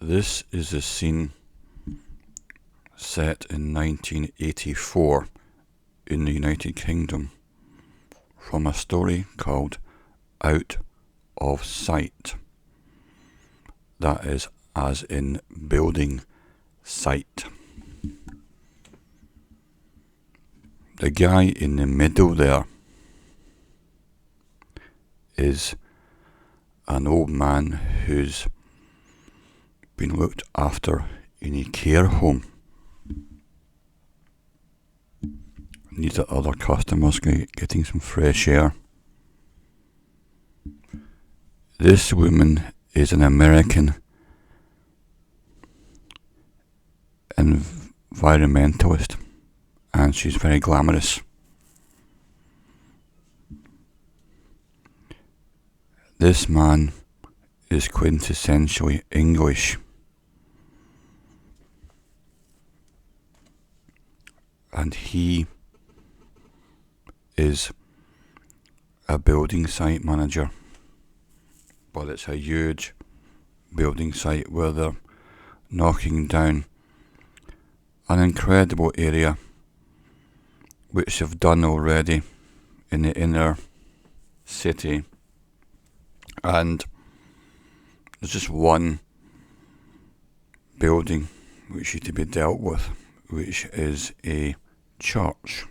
This is a scene set in 1984 in the United Kingdom from a story called Out of Sight. That is as in building site. The guy in the middle there is an old man who's been looked after in a care home. These are other customers getting some fresh air. This woman is an American environmentalist, and she's very glamorous. This man is quintessentially English, and he is a building site manager, but it's a huge building site where they're knocking down an incredible area which they've done already in the inner city, and there's just one building which is to be dealt with, which is a church.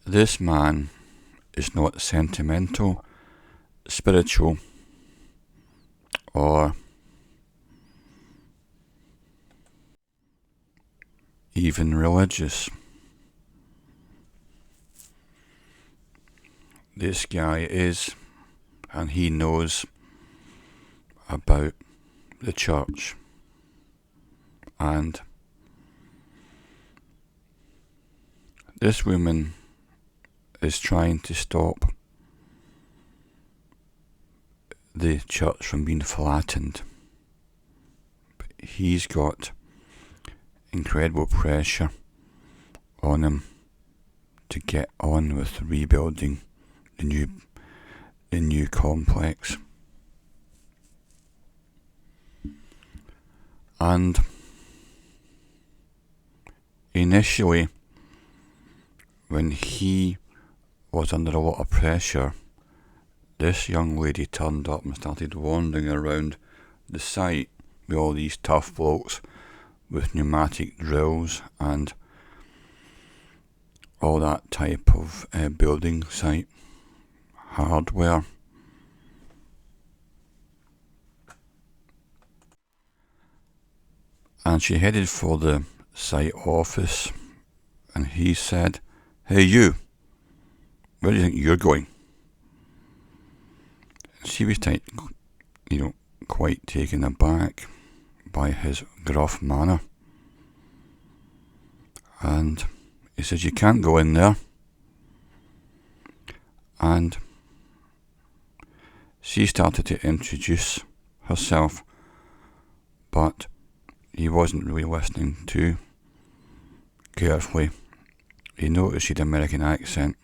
This man is not sentimental, spiritual, or even religious. This guy is, and he knows about the church, and this woman is trying to stop the church from being flattened, but he's got incredible pressure on him to get on with rebuilding the new complex. And initially, when he was under a lot of pressure, this young lady turned up and started wandering around the site with all these tough blokes with pneumatic drills and all that type of building site hardware. And she headed for the site office, and he said, "Hey you, where do you think you're going?" She was quite taken aback by his gruff manner. And he says, "You can't go in there." And she started to introduce herself, but he wasn't really listening too carefully. He noticed she had an American accent.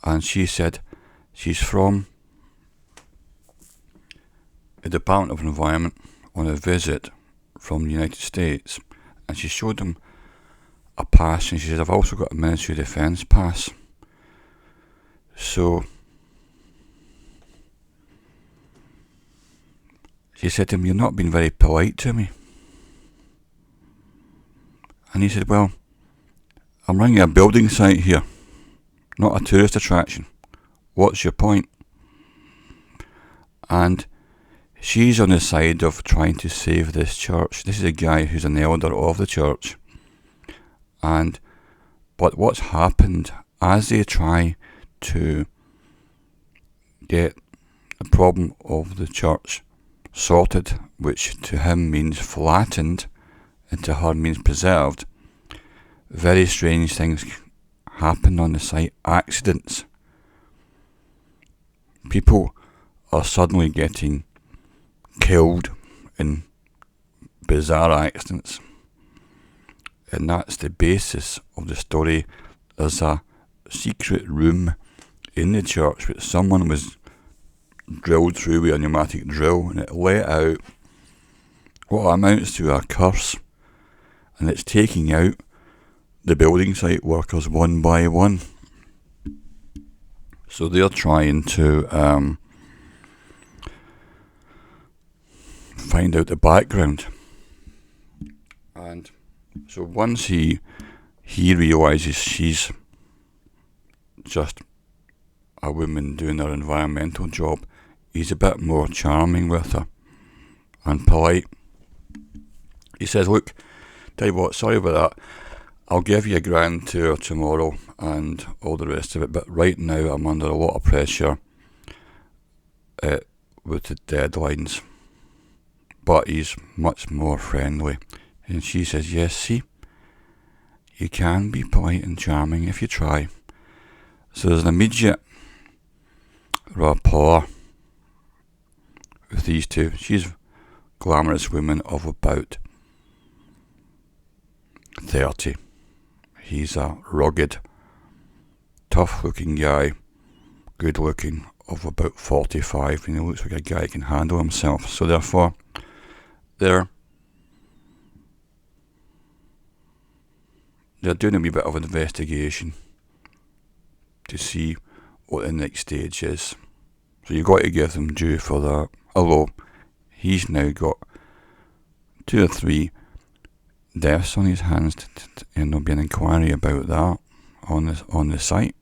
And she said she's from the Department of Environment on a visit from the United States. And she showed him a pass, and she said, "I've also got a Ministry of Defence pass." So she said to him, "You're not being very polite to me." And he said, "Well, I'm running a building site here, not a tourist attraction. What's your point?" And she's on the side of trying to save this church. This is a guy who's an elder of the church. But what's happened, as they try to get the problem of the church sorted, which to him means flattened and to her means preserved, very strange things happen on the site. Accidents. People are suddenly getting killed in bizarre accidents. And that's the basis of the story. There's a secret room in the church which someone was drilled through with a pneumatic drill, and it let out what amounts to a curse, and it's taking out the building site workers one by one. So they're trying to find out the background. And so once he realises she's just a woman doing her environmental job, he's a bit more charming with her and polite. He says, look, tell you what, sorry about that, I'll give you a grand tour tomorrow and all the rest of it, but right now I'm under a lot of pressure with the deadlines. But he's much more friendly. And she says, yes, see, you can be polite and charming if you try. So there's an immediate rapport with these two. She's a glamorous woman of about 30. He's a rugged, tough-looking guy, good-looking, of about 45, and he looks like a guy who can handle himself. So therefore, they're doing a wee bit of investigation to see what the next stage is. So you've got to give them due for that. Although he's now got 2 or 3 deaths on his hands, and there'll be an inquiry about that on the site.